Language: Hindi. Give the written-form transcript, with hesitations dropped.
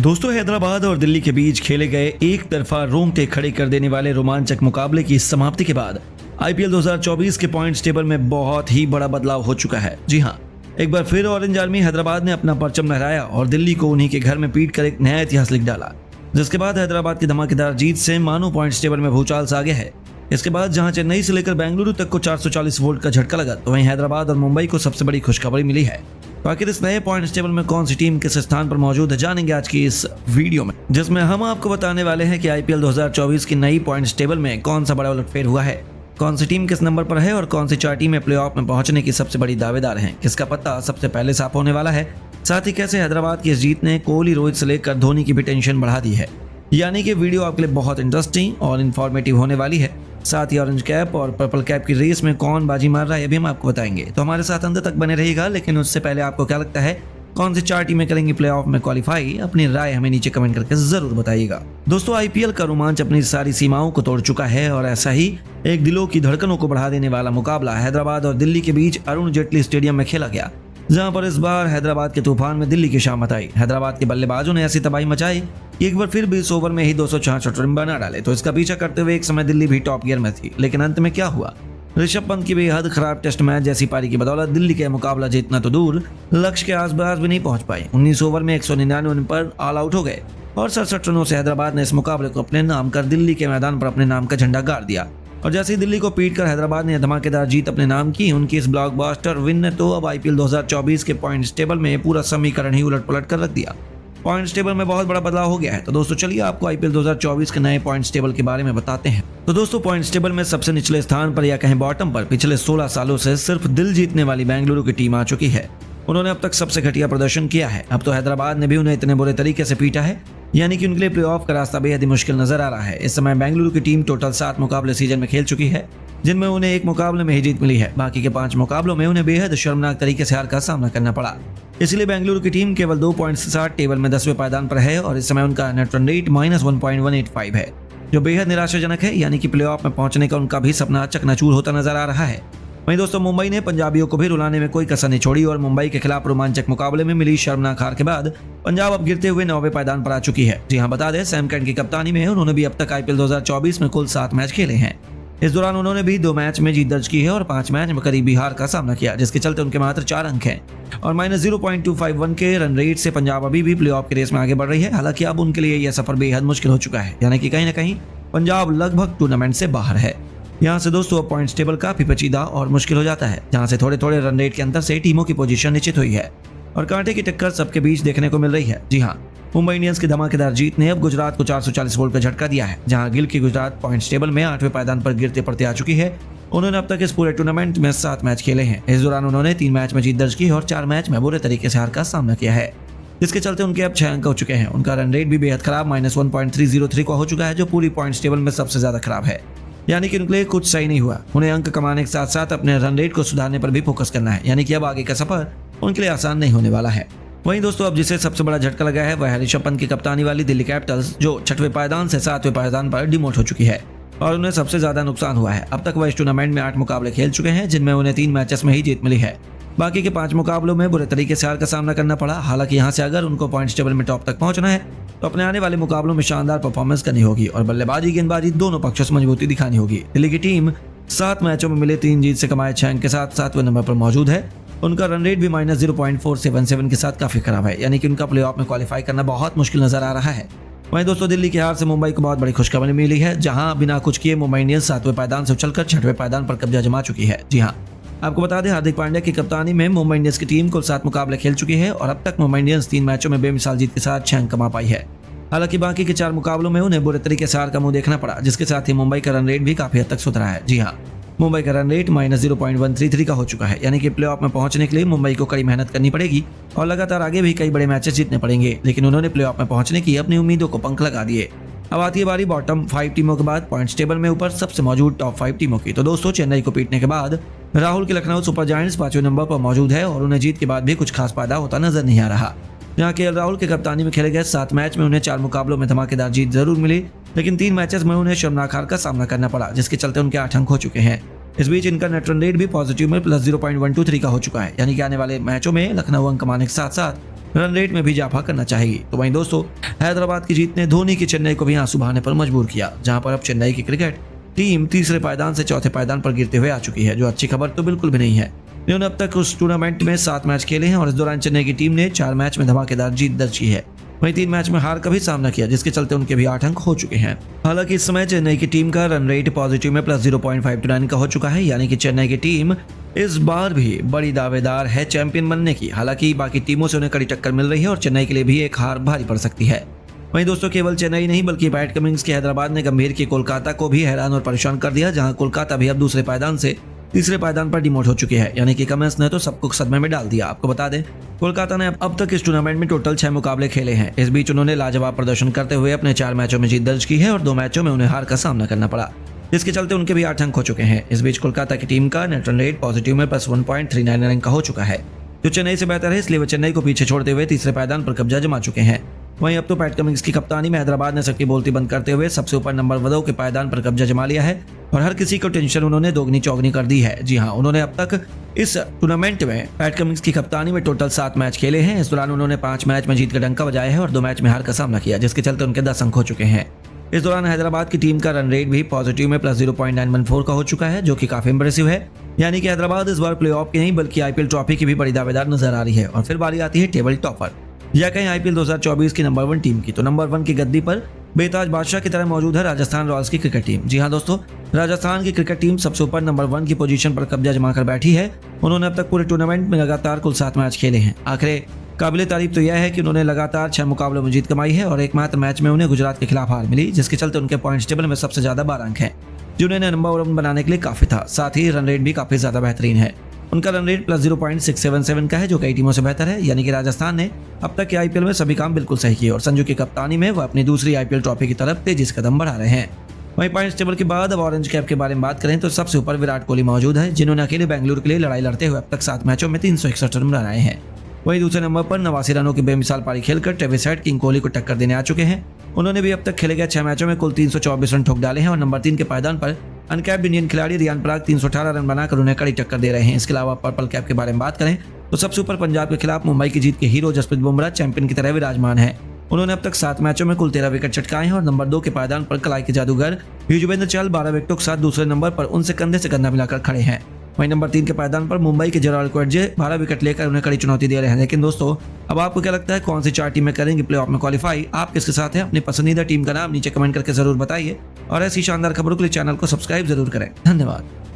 दोस्तों, हैदराबाद और दिल्ली के बीच खेले गए एक तरफा रोंगटे खड़े कर देने वाले रोमांचक मुकाबले की समाप्ति के बाद आईपीएल 2024 के पॉइंट्स टेबल में बहुत ही बड़ा बदलाव हो चुका है। जी हां, एक बार फिर ऑरेंज आर्मी हैदराबाद ने अपना परचम लहराया और दिल्ली को उन्हीं के घर में पीट कर एक नया इतिहास लिख डाला, जिसके बाद हैदराबाद की धमाकेदार जीत से मानो पॉइंट्स टेबल में भूचाल सा आगे है। इसके बाद जहां चेन्नई से लेकर बेंगलुरु तक को 440 वोल्ट का झटका लगा, तो वहीं हैदराबाद और मुंबई को सबसे बड़ी खुशखबरी मिली है। तो आखिर इस नए पॉइंट्स टेबल में कौन सी टीम किस स्थान पर मौजूद है, जानेंगे आज की इस वीडियो में, जिसमें हम आपको बताने वाले हैं कि आईपीएल 2024 की नई पॉइंट्स टेबल में कौन सा बड़ा उलटफेर हुआ है, कौन सी टीम किस नंबर पर है और कौन सी चार टीमें प्लेऑफ में पहुंचने की सबसे बड़ी दावेदार हैं, किसका पत्ता सबसे पहले साफ होने वाला है, साथ ही कैसे हैदराबाद की इस जीत ने कोहली, रोहित से लेकर धोनी की भी टेंशन बढ़ा दी है। यानी कि वीडियो आपके लिए बहुत इंटरेस्टिंग और इन्फॉर्मेटिव होने वाली है। साथ ही ऑरेंज कैप और पर्पल कैप की रेस में कौन बाजी मार रहा है, ये भी हम आपको बताएंगे, तो हमारे साथ अंत तक बने रहिएगा। लेकिन उससे पहले आपको क्या लगता है, कौन सी चार टीमें करेंगी प्लेऑफ में क्वालिफाई, अपनी राय हमें नीचे कमेंट करके जरूर बताइएगा। दोस्तों, आईपीएल का रोमांच अपनी सारी सीमाओं को तोड़ चुका है और ऐसा ही एक दिलों की धड़कनों को बढ़ा देने वाला मुकाबला हैदराबाद और दिल्ली के बीच अरुण जेटली स्टेडियम में खेला गया, जहां पर इस बार हैदराबाद के तूफान में दिल्ली की शामत आई। हैदराबाद के बल्लेबाजों ने ऐसी तबाही मचाई कि एक बार फिर 20 ओवर में ही 266 रन बना डाले। तो इसका पीछा करते हुए एक समय दिल्ली भी टॉप गियर में थी, लेकिन अंत में क्या हुआ, ऋषभ पंत की बेहद खराब टेस्ट मैच जैसी पारी की बदौलत दिल्ली का मुकाबला जीतना तो दूर, लक्ष्य के आसपास भी नहीं पहुंच पाई। 19 ओवर में 199 रन पर ऑल आउट हो गए और 67 रनों से हैदराबाद ने इस मुकाबले को अपने नाम कर दिल्ली के मैदान पर अपने नाम का झंडा गाड़ दिया। और जैसे ही दिल्ली को पीट कर हैदराबाद ने धमाकेदार जीत अपने नाम की, उनकी इस ब्लॉकबस्टर विन ने तो अब आईपीएल 2024 के पॉइंट्स टेबल में पूरा समीकरण ही उलट पलट कर रख दिया। पॉइंट्स टेबल में बहुत बड़ा बदलाव हो गया है। तो दोस्तों, चलिए आपको आईपीएल 2024 के नए पॉइंट्स टेबल के बारे में बताते हैं। तो दोस्तों, पॉइंट्स टेबल में सबसे निचले स्थान पर या कहें बॉटम पर पिछले 16 सालों से सिर्फ दिल जीतने वाली बेंगलुरु की टीम आ चुकी है। उन्होंने अब तक सबसे घटिया प्रदर्शन किया है। अब तो हैदराबाद ने भी उन्हें इतने बुरे तरीके से पीटा है, यानी कि उनके लिए प्लेऑफ का रास्ता बेहद ही मुश्किल नजर आ रहा है। इस समय बेंगलुरु की टीम टोटल 7 मुकाबले सीजन में खेल चुकी है, जिनमें उन्हें एक मुकाबले में ही जीत मिली है। बाकी के 5 मुकाबलों में उन्हें बेहद शर्मनाक तरीके से हार का सामना करना पड़ा। इसलिए बेंगलुरु की टीम केवल 2 पॉइंट्स के साथ टेबल में 10वें पायदान पर है और इस समय उनका नेट रन रेट -1.185 है, जो बेहद निराशाजनक है। यानी कि प्लेऑफ में पहुंचने का उनका भी सपना चकनाचूर होता नजर आ रहा है। वहीं दोस्तों, मुंबई ने पंजाबियों को भी रुलाने में कोई कसर नहीं छोड़ी और मुंबई के खिलाफ रोमांचक मुकाबले में मिली शर्मनाक हार के बाद पंजाब अब गिरते हुए 9वें पायदान पर आ चुकी है। जी हां, बता दें, सैम करन की कप्तानी में उन्होंने भी अब तक आईपीएल 2024 में कुल 7 मैच खेले हैं। इस दौरान उन्होंने भी 2 मैच में जीत दर्ज की है और 5 मैच में करीबी हार का सामना किया, जिसके चलते उनके मात्र 4 अंक हैं और -0.251 के रन रेट से पंजाब अभी भी प्लेऑफ की रेस में आगे बढ़ रही है। हालांकि अब उनके लिए यह सफर बेहद मुश्किल हो चुका है, यानी कि कहीं ना कहीं पंजाब लगभग टूर्नामेंट से बाहर है। यहाँ से दोस्तों पॉइंट्स टेबल काफी पेचीदा और मुश्किल हो जाता है, जहाँ से थोड़े थोड़े रन रेट के अंतर से टीमों की पोजीशन निश्चित हुई है और कांटे की टक्कर सबके बीच देखने को मिल रही है। जी हाँ, मुंबई इंडियंस की धमाकेदार जीत ने अब गुजरात को 440 वोल्ट का झटका दिया है, जहां गिल की गुजरात पॉइंट्स टेबल में 8वें पायदान पर गिरते पड़ते आ चुकी है। उन्होंने अब तक इस पूरे टूर्नामेंट में 7 मैच खेले हैं। इस दौरान उन्होंने 3 मैच में जीत दर्ज की और 4 मैच में बुरे तरीके से हार का सामना किया है, जिसके चलते उनके अब 6 अंक हो चुके हैं। उनका रन रेट भी बेहद खराब -1.303 का हो चुका है, जो पूरी पॉइंट्स टेबल में सबसे ज्यादा खराब है। यानी कि उनके लिए कुछ सही नहीं हुआ। उन्हें अंक कमाने के साथ साथ अपने रन रेट को सुधारने पर भी फोकस करना है, यानी कि अब आगे का सफर उनके लिए आसान नहीं होने वाला है। वहीं दोस्तों, अब जिसे सबसे बड़ा झटका लगा है वह है ऋषभ पंत की कप्तानी वाली दिल्ली कैपिटल्स, जो 6वें पायदान से 7वें पायदान पर डिमोट हो चुकी है और उन्हें सबसे ज्यादा नुकसान हुआ है। अब तक वह इस टूर्नामेंट में 8 मुकाबले खेल चुके हैं, जिनमें उन्हें 3 मैचेस में ही जीत मिली है। बाकी के 5 मुकाबलों में बुरे तरीके से हार का सामना करना पड़ा। हालांकि यहाँ से अगर उनको पॉइंट्स टेबल में टॉप तक पहुंचना है तो अपने आने वाले मुकाबलों में शानदार परफॉर्मेंस करनी होगी और बल्लेबाजी गेंदबाजी दोनों पक्षों से मजबूती दिखानी होगी। दिल्ली की टीम 7 मैचों में मिले 3 जीत से कमाए 6 अंक के साथ 7वें नंबर पर मौजूद है। उनका रन रेट भी -0.477 के साथ काफी खराब है, यानी कि उनका प्लेऑफ में क्वालिफाई करना बहुत मुश्किल नजर आ रहा है। वहीं दोस्तों, दिल्ली की हार से मुंबई को बहुत बड़ी खुशखबरी मिली है, जहां बिना कुछ किए मुंबई इंडियंस 7वें पायदान से उछलकर 6वें पायदान पर कब्जा जमा चुकी है। जी हाँ, आपको बता दें, हार्दिक पांड्या की कप्तानी में मुंबई इंडियंस की टीम कुल 7 मुकाबले खेल चुकी है और अब तक मुंबई इंडियंस 3 मैचों में बेमिसाल जीत के साथ 6 अंक कमा पाई है। हालांकि बाकी के 4 मुकाबलों में उन्हें बुरे तरीके से हार का मुंह देखना पड़ा, जिसके साथ ही मुंबई का रन रेट भी काफी हद तक सुधरा है। जी हाँ, मुंबई का रन रेट -0.133 का हो चुका है, यानी कि प्लेऑफ में पहुंचने के लिए मुंबई को कड़ी मेहनत करनी पड़ेगी और लगातार आगे भी कई बड़े मैचेस जीतने पड़ेंगे। लेकिन उन्होंने प्लेऑफ में पहुंचने की अपनी उम्मीदों को पंख लगा दिए। अब आती है बारी बॉटम 5 टीमों के बाद पॉइंट्स टेबल में ऊपर सबसे मौजूद टॉप 5 टीमों की। तो दोस्तों, चेन्नई को पीटने के बाद राहुल की लखनऊ सुपर जायंट्स 5वें नंबर पर मौजूद है और उन्हें जीत के बाद भी कुछ खास फायदा होता नजर नहीं आ रहा। जहां केएल राहुल की कप्तानी में खेले गए 7 मैच में उन्हें 4 मुकाबलों में धमाकेदार जीत जरूर मिली, लेकिन 3 मैचेस में उन्हें शर्मनाक हार का सामना करना पड़ा, जिसके चलते उनके 8 अंक हो चुके हैं। इस बीच इनका नेट रन रेट भी पॉजिटिव में +0.123 का हो चुका है, यानी कि आने वाले मैचों में लखनऊ अंक कमाने के साथ साथ रन रेट में भी इजाफा करना चाहिए। तो वहीं दोस्तों, हैदराबाद की जीत ने धोनी की चेन्नई को भी आंसू बहाने पर मजबूर किया, जहां पर अब चेन्नई की क्रिकेट टीम तीसरे पायदान से चौथे पायदान पर गिरते हुए आ चुकी है, जो अच्छी खबर तो बिल्कुल भी नहीं है। इन्होंने अब तक उस टूर्नामेंट में 7 मैच खेले हैं और इस दौरान चेन्नई की टीम ने 4 मैच में धमाकेदार जीत दर्ज की है। वहीं 3 मैच में हार का भी सामना किया, जिसके चलते उनके भी 8 अंक हो चुके हैं। हालांकि इस समय चेन्नई की टीम का रन रेट पॉजिटिव में +0.529 का हो चुका है, यानी कि चेन्नई की टीम इस बार भी बड़ी दावेदार है चैंपियन बनने की। हालांकि बाकी टीमों से उन्हें कड़ी टक्कर मिल रही है और चेन्नई के लिए भी एक हार भारी पड़ सकती है। वहीं दोस्तों, केवल चेन्नई नहीं बल्कि पैट कमिंस की हैदराबाद ने गंभीर की कोलकाता को भी हैरान और परेशान कर दिया, जहां कोलकाता भी अब दूसरे पायदान से तीसरे पायदान पर डिमोट हो चुकी है, यानी कि कमिंस ने तो सबको सदमे में डाल दिया। आपको बता दें, कोलकाता ने अब तक इस टूर्नामेंट में टोटल 6 मुकाबले खेले हैं। इस बीच उन्होंने लाजवाब प्रदर्शन करते हुए अपने 4 मैचों में जीत दर्ज की है और 2 मैचों में उन्हें हार का सामना करना पड़ा, जिसके चलते उनके भी 8 अंक हो चुके हैं। इस बीच कोलकाता की टीम का नेट रन रेट पॉजिटिव में +1.399 का हो चुका है, जो चेन्नई से बेहतर है, इसलिए वे चेन्नई को पीछे छोड़ते हुए तीसरे पायदान पर कब्जा जमा चुके हैं। वहीं अब तो पैट कमिंस की कप्तानी में हैदराबाद ने सबकी बोलती बंद करते हुए सबसे ऊपर नंबर 2 के पायदान पर कब्जा जमा लिया है और हर किसी को टेंशन उन्होंने दोगुनी चौगनी कर दी है। जी हां, उन्होंने अब तक इस टूर्नामेंट में पैट कमिंस की कप्तानी में टोटल 7 मैच खेले हैं। इस दौरान उन्होंने 5 मैच में जीत का डंका बजाया है और 2 मैच में हार का सामना किया, जिसके चलते उनके 10 अंक हो चुके हैं। इस दौरान हैदराबाद की टीम का रन रेट भी पॉजिटिव में +0.914 का हो चुका है, जो कि काफी इंप्रेसिव है। यानी कि हैदराबाद इस बार प्लेऑफ की नहीं बल्कि आईपीएल ट्रॉफी की भी बड़ी दावेदार नजर आ रही है। और फिर बारी आती है टेबल टॉपर या कहीं आईपीएल 2024 की नंबर 1 टीम की। तो नंबर 1 की गद्दी पर बेताज बादशाह की तरह मौजूद है राजस्थान रॉयल्स की क्रिकेट टीम। जी हां दोस्तों, राजस्थान की क्रिकेट टीम सबसे ऊपर नंबर 1 की पोजीशन पर कब्जा जमा कर बैठी है। उन्होंने अब तक पूरे टूर्नामेंट में लगातार कुल 7 मैच खेले हैं। आखिर काबिले तारीफ तो यह है कि उन्होंने लगातार 6 मुकाबलों में जीत कमाई है और एकमात्र मैच में उन्हें गुजरात के खिलाफ हार मिली, जिसके चलते उनके पॉइंट्स टेबल में सबसे ज्यादा 12 अंक हैं, जो उन्हें नंबर 1 बनाने के लिए काफी था। साथ ही रन रेट भी काफी ज्यादा बेहतरीन है। उनका रन रेट +0.677 का है, जो कई टीमों से बेहतर है। यानी कि राजस्थान ने अब तक के आईपीएल में सभी काम बिल्कुल सही किए और संजू की कप्तानी में वह अपनी दूसरी आईपीएल ट्रॉफी की तरफ तेजी से कदम बढ़ा रहे हैं। वहीं पॉइंट्स टेबल के बाद अब ऑरेंज कैप के बारे में बात करें तो सबसे ऊपर विराट कोहली मौजूद है, जिन्होंने अकेले बेंगलुरु के लिए लड़ाई लड़ते हुए अब तक 7 मैचों में 361 रन बनाए हैं। वहीं दूसरे नंबर पर 89 रनों की बेमिसाल पारी खेलकर ट्रेविस हेड किंग कोहली को टक्कर देने आ चुके हैं। उन्होंने भी अब तक खेले गए 6 मैचों में कुल 324 रन ठोक डाले हैं और नंबर 3 के पायदान पर अनकैप्ड इंडियन खिलाड़ी रियान पराग 318 रन बनाकर उन्हें कड़ी टक्कर दे रहे हैं। इसके अलावा पर्पल कैप के बारे में बात करें तो सबसे ऊपर पंजाब के खिलाफ मुंबई की जीत के हीरो जसप्रीत बुमराह चैंपियन की तरह विराजमान है। उन्होंने अब तक 7 मैचों में कुल 13 विकेट चटकाए हैं और नंबर 2 के पायदान पर कलाई के जादूगर युजवेंद्र चहल 12 विकेटों के साथ दूसरे नंबर पर उनसे कंधे से कंधा मिलाकर खड़े हैं। वहीं नंबर 3 के पायदान पर मुंबई के जेराल्ड क्वेटजे 12 विकेट लेकर उन्हें कड़ी चुनौती दे रहे हैं। लेकिन दोस्तों, अब आपको क्या लगता है कौन सी 4 टीमें करेंगी प्लेऑफ में क्वालिफाई? आप किसके साथ हैं? अपनी पसंदीदा टीम का नाम नीचे कमेंट करके जरूर बताइए और ऐसी शानदार खबरों के लिए चैनल को सब्सक्राइब जरूर करें। धन्यवाद।